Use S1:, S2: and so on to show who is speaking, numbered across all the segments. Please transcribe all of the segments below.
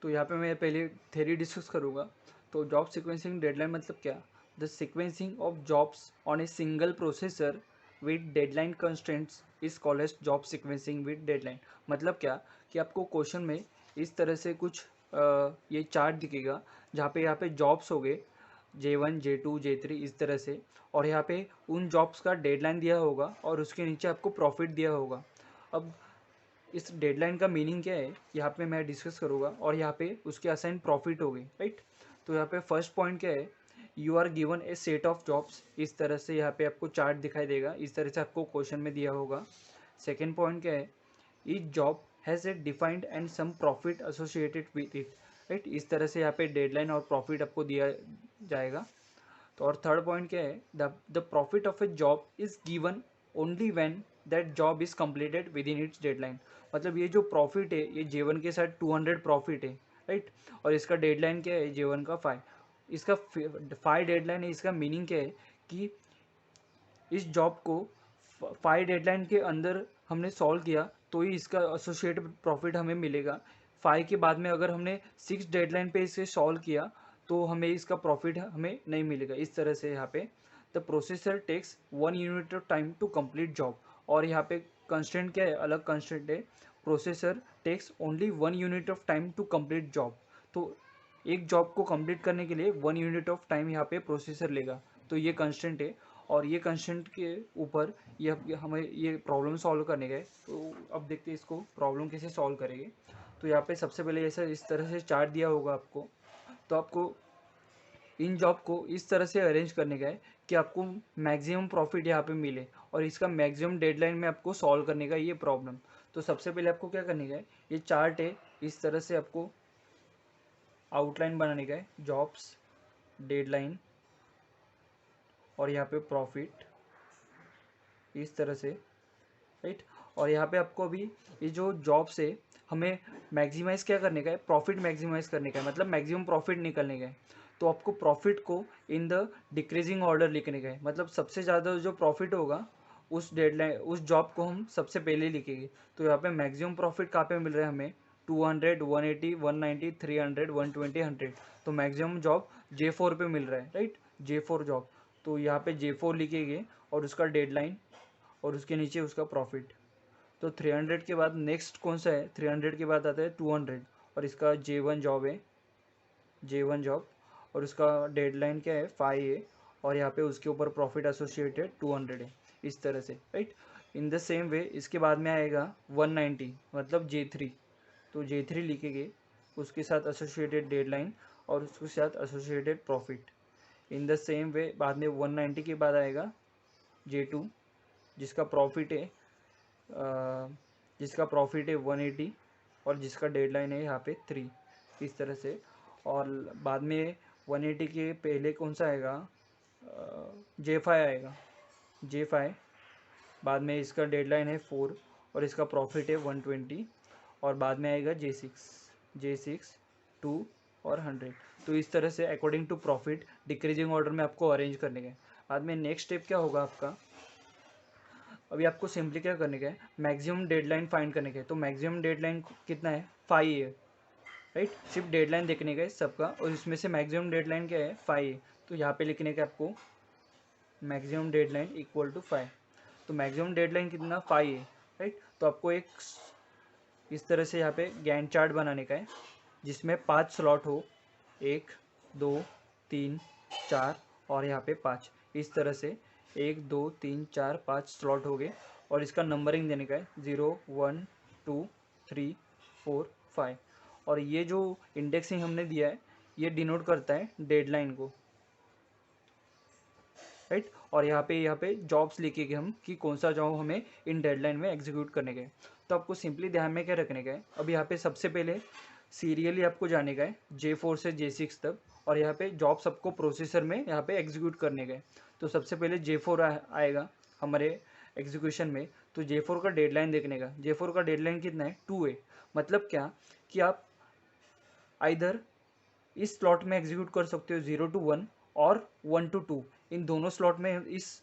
S1: तो यहाँ पे मैं पहले थ्योरी डिस्कस करूँगा। तो जॉब सीक्वेंसिंग डेडलाइन मतलब क्या? The sequencing of jobs on a single processor with deadline constraints is called as job sequencing with deadline. मतलब क्या कि आपको क्वेश्चन में इस तरह से कुछ ये चार्ट दिखेगा जहाँ पे यहाँ पे जॉब्स हो गए J1 J2 J3 इस तरह से, और यहाँ पे उन जॉब्स का डेडलाइन दिया होगा और उसके नीचे आपको प्रॉफिट दिया होगा। अब इस डेडलाइन का मीनिंग क्या है यहाँ पे मैं डिस्कस करूँगा, और यहाँ पे उसके असाइन प्रॉफिट हो गए, राइट। तो यहाँ पे फर्स्ट पॉइंट क्या है, you are given a set of jobs. इस तरह से यहाँ पे आपको चार्ट दिखाई देगा, इस तरह से आपको क्वेश्चन में दिया होगा। सेकेंड पॉइंट क्या है, each job has a defined and some profit associated with it, right. इस तरह से यहाँ पे डेडलाइन और प्रॉफिट आपको दिया जाएगा। तो और थर्ड पॉइंट क्या है, the profit of A job is given only when that job is completed with in its deadline. मतलब ये जो प्रॉफिट है ये J1 के साथ 200 प्रॉफिट है, राइट। और इसका डेडलाइन क्या है, J1 का 5। इसका 5 डेडलाइन है। इसका मीनिंग क्या है कि इस जॉब को 5 डेडलाइन के अंदर हमने सॉल्व किया तो ही इसका एसोसिएटेड प्रॉफिट हमें मिलेगा। 5 के बाद में अगर हमने 6 डेडलाइन पे इसे सॉल्व किया तो हमें इसका प्रॉफिट हमें नहीं मिलेगा। इस तरह से यहाँ पे the processor takes 1 unit of time to complete job. और यहाँ पे कंस्टेंट क्या है, अलग कंस्टेंट है, processor takes only 1 unit of time to complete job. तो एक जॉब को कंप्लीट करने के लिए 1 यूनिट ऑफ टाइम यहाँ पे प्रोसेसर लेगा। तो ये कंस्टेंट है, और ये कंस्टेंट के ऊपर ये हमें ये प्रॉब्लम सॉल्व करने गए। तो अब देखते हैं इसको प्रॉब्लम कैसे सॉल्व करेंगे। तो यहाँ पे सबसे पहले ऐसा इस तरह से चार्ट दिया होगा आपको। तो आपको इन जॉब को इस तरह से अरेंज करने का है कि आपको मैक्सिमम प्रॉफिट यहाँ पे मिले, और इसका मैक्सिमम डेडलाइन में आपको सॉल्व करने का ये प्रॉब्लम। तो सबसे पहले आपको क्या करने का है, ये चार्ट है, इस तरह से आपको आउटलाइन बनाने का है, जॉब्स, डेडलाइन और यहाँ पे प्रॉफिट, इस तरह से, राइट। और यहाँ पे आपको अभी ये जो जॉब्स है हमें मैक्सिमाइज क्या करने का है, प्रॉफिट मैक्सिमाइज करने का है, मतलब मैक्सिमम प्रॉफिट निकलने का है। तो आपको प्रॉफिट को इन द डिक्रीजिंग ऑर्डर लिखने का है, मतलब सबसे ज़्यादा जो प्रॉफिट होगा उस डेडलाइन उस जॉब को हम सबसे पहले लिखेंगे। तो यहाँ पे मैक्सिमम प्रॉफिट कहाँ पे मिल रहा है हमें, 200 180 190 300 120 100। तो मैक्सिमम जॉब J4 पे मिल रहा है, राइट, J4 जॉब। तो यहाँ पे J4 लिखेंगे और उसका डेडलाइन और उसके नीचे उसका प्रॉफिट। तो 300 के बाद नेक्स्ट कौन सा है, 300 के बाद आता है 200, और इसका J1 जॉब है, J1 जॉब, और उसका डेडलाइन क्या है 5 है, और यहाँ पे उसके ऊपर प्रॉफिट एसोसिएटेड 200 है, इस तरह से, right. In the same way इसके बाद में आएगा 190 मतलब J3। तो J3 लिखेंगे, उसके साथ एसोसिएटेड डेडलाइन और उसके साथ associated profit. In the same way बाद में 190 के बाद आएगा J2 जिसका प्रॉफिट है जिसका प्रॉफिट है 180 और जिसका डेडलाइन है यहाँ पे 3, इस तरह से। और बाद में 180 के पहले कौन सा आएगा, J5 आएगा, J5। बाद में इसका डेडलाइन है 4 और इसका प्रॉफिट है 120, और बाद में आएगा J6 2 और 100। तो इस तरह से according to profit decreasing order में आपको अरेंज करने का है। बाद में नेक्स्ट स्टेप क्या होगा आपका, अभी आपको सिंपली क्या करने का है, मैक्सिमम डेडलाइन फाइंड करने का है। तो मैक्सिमम डेडलाइन कितना है, 5 है, राइट। सिर्फ डेडलाइन देखने का है सबका, और इसमें से मैक्सिमम डेडलाइन क्या है, 5 है। तो यहाँ पे लिखने का आपको मैक्सिमम डेडलाइन इक्वल टू 5। तो मैक्सिमम डेडलाइन कितना, 5 है, राइट। तो आपको एक इस तरह से यहाँ पे गैंट चार्ट बनाने का है जिसमें 5 स्लॉट हो, 1 2 3 4 और यहाँ पे 5, इस तरह से 1 2 3 4 5 स्लॉट हो गए, और इसका नंबरिंग देने का है 0 1 2 3 4 5। और ये जो इंडेक्सिंग हमने दिया है ये डिनोट करता है डेडलाइन को, राइट। और यहाँ पे जॉब्स लिखेंगे हम कि कौन सा जॉब हमें इन डेडलाइन में एग्जीक्यूट करने का है। तो आपको सिंपली ध्यान में क्या रखने का है, अब यहाँ पे सबसे पहले सीरियली आपको जाने का है J4 से J6 तक, और यहाँ पे जॉब सबको प्रोसेसर में यहाँ पे एग्जीक्यूट करने का है। तो सबसे पहले J4 आएगा हमारे एग्जीक्यूशन में। तो J4 का डेडलाइन देखने का, J4 का डेडलाइन कितना है, 2 है। मतलब क्या कि आप आइधर इस स्लॉट में एग्जीक्यूट कर सकते हो 0 to 1 और 1 to 2, इन दोनों स्लॉट में इस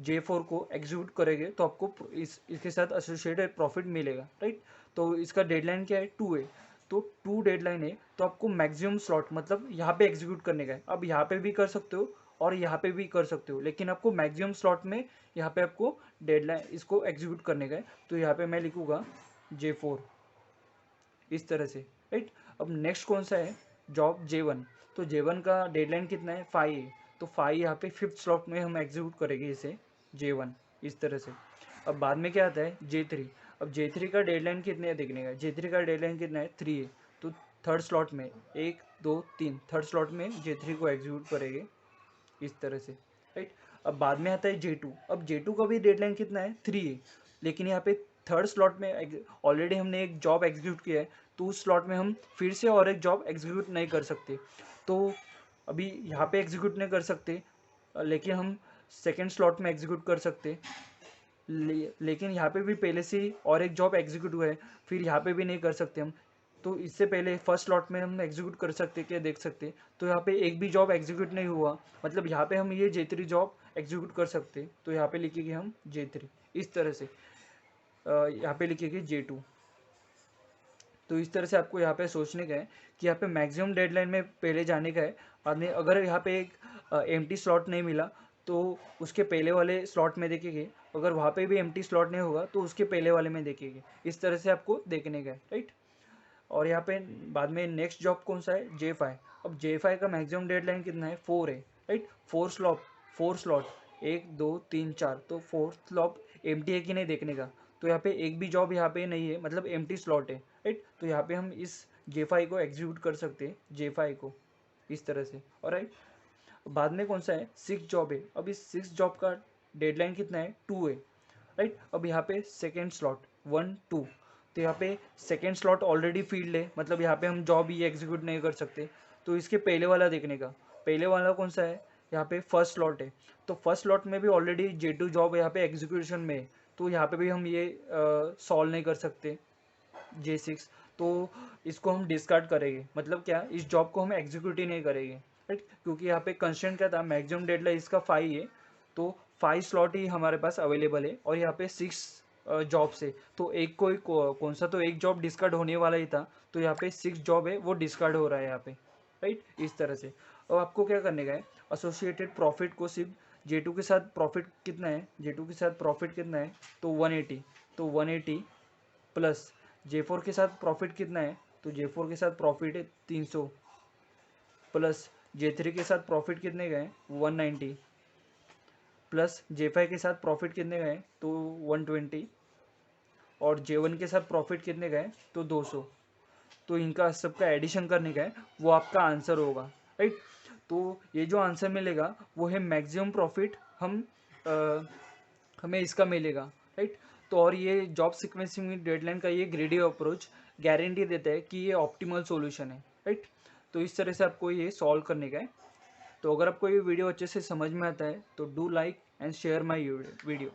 S1: J4 को एग्जीक्यूट करेंगे तो आपको इसके साथ एसोसिएटेड प्रॉफिट मिलेगा, राइट। तो इसका डेडलाइन क्या है, 2 है। तो 2 डेडलाइन है तो आपको मैक्सिमम स्लॉट मतलब यहाँ पे एग्जीक्यूट करने का है। अब यहाँ पे भी कर सकते हो और यहाँ पे भी कर सकते हो, लेकिन आपको मैक्सिमम स्लॉट में यहाँ पे आपको डेडलाइन इसको एग्जीक्यूट करने का है। तो यहाँ पे मैं लिखूँगा J4 इस तरह से, राइट। अब नेक्स्ट कौन सा है, जॉब J1। तो J1 का डेडलाइन कितना है, 5 है। तो 5 यहाँ पे 5th स्लॉट में हम एग्जीक्यूट करेंगे इसे J1 इस तरह से। अब बाद में क्या आता है J3। अब J3 का डेडलाइन कितने है देखने का, J3 का डेडलाइन कितना है 3 है। तो 3rd स्लॉट में 1 2 3 3rd स्लॉट में J3 को एग्जीक्यूट करेंगे इस तरह से, राइट। अब बाद में आता है J2। अब J2 का भी डेडलाइन कितना है 3 है, लेकिन यहाँ पे 3rd स्लॉट में ऑलरेडी हमने एक जॉब एग्जीक्यूट किया है, तो उस स्लॉट में हम फिर से और एक जॉब एग्जीक्यूट नहीं कर सकते। तो अभी यहाँ पे एग्जीक्यूट नहीं कर सकते, लेकिन हम सेकेंड स्लॉट में एग्जीक्यूट कर सकते। लेकिन यहाँ पे भी पहले से ही और एक जॉब एग्जीक्यूट हुआ है, फिर यहाँ पे भी नहीं कर सकते हम। तो इससे पहले फर्स्ट स्लॉट में हम एग्जीक्यूट कर सकते क्या, देख सकते। तो यहाँ पे एक भी जॉब एग्जीक्यूट नहीं हुआ, मतलब यहाँ पे हम ये J3 जॉब एग्जीक्यूट कर सकते। तो यहाँ पे लिखेंगे हम J3 इस तरह से, यहाँ पे लिखेंगे J2। तो इस तरह से आपको यहाँ पे सोचने का है कि यहाँ पे मैक्सिमम डेडलाइन में पहले जाने का है। बाद में अगर यहाँ पे एक एम्प्टी स्लॉट नहीं मिला तो उसके पहले वाले स्लॉट में देखेंगे, अगर वहाँ पे भी एम्प्टी स्लॉट नहीं होगा तो उसके पहले वाले में देखेंगे। इस तरह से आपको देखने का है, राइट। और यहाँ पे बाद में नेक्स्ट जॉब कौन सा है, J5। अब J5 का मैक्सिमम डेडलाइन कितना है 4 है, राइट। 4 स्लॉट 1 2 3 4, तो 4th स्लॉट एम्प्टी है कि नहीं देखने का। तो यहाँ पे एक भी जॉब यहाँ पे नहीं है, मतलब एम्प्टी स्लॉट है, राइट। तो यहाँ पे हम इस J5 को एग्जीक्यूट कर सकते हैं, J5 को इस तरह से, और राइट। बाद में कौन सा है 6 जॉब है। अब इस 6 जॉब का डेडलाइन कितना है 2 है, राइट। अब यहाँ पे सेकेंड स्लॉट 1 2, तो यहाँ पे सेकेंड स्लॉट ऑलरेडी फील्ड है, मतलब यहाँ पे हम जॉब ही एग्जीक्यूट नहीं कर सकते। तो इसके पहले वाला देखने का, पहले वाला कौन सा है, यहाँ पे फर्स्ट स्लॉट है। तो फर्स्ट स्लॉट में भी ऑलरेडी J2 जॉब यहाँ पे एग्जीक्यूशन में है, तो यहाँ पे भी हम ये सॉल्व नहीं कर सकते J6। तो इसको हम डिस्कार्ड करेंगे, मतलब क्या, इस जॉब को हम एग्जीक्यूट ही नहीं करेंगे, राइट। क्योंकि यहाँ पे कंस्ट्रेंट क्या था, मैक्सिमम डेडलाइन इसका 5 है, तो 5 स्लॉट ही हमारे पास अवेलेबल है, और यहाँ पे 6 जॉब से तो एक कोई कौन सा, तो एक जॉब डिस्कार्ड होने वाला ही था। तो यहाँ पे 6 जॉब है वो डिस्कार्ड हो रहा है यहाँ पे, राइट, इस तरह से। अब आपको क्या करने का है, एसोसिएटेड प्रॉफिट को सिर्फ J2 के साथ प्रॉफिट कितना है, J2 के साथ प्रॉफिट कितना है, तो 180। तो 180 प्लस J4 के साथ प्रॉफिट कितना है, तो J4 के साथ प्रॉफिट है 300, प्लस J3 के साथ प्रॉफिट कितने का है 190, प्लस J5 के साथ प्रॉफिट कितने का है तो 120, और J1 के साथ प्रॉफिट कितने का है तो 200। तो इनका सबका एडिशन करने का है, वो आपका आंसर होगा, राइट। तो ये जो आंसर मिलेगा वो है मैक्सिमम प्रॉफिट हमें इसका मिलेगा, राइट। तो और ये जॉब सीक्वेंसिंग डेडलाइन का ये ग्रेडी अप्रोच गारंटी देता है कि ये ऑप्टिमल सॉल्यूशन है, राइट। तो इस तरह से आपको ये सॉल्व करने का है। तो अगर आपको ये वीडियो अच्छे से समझ में आता है तो do like and share my video.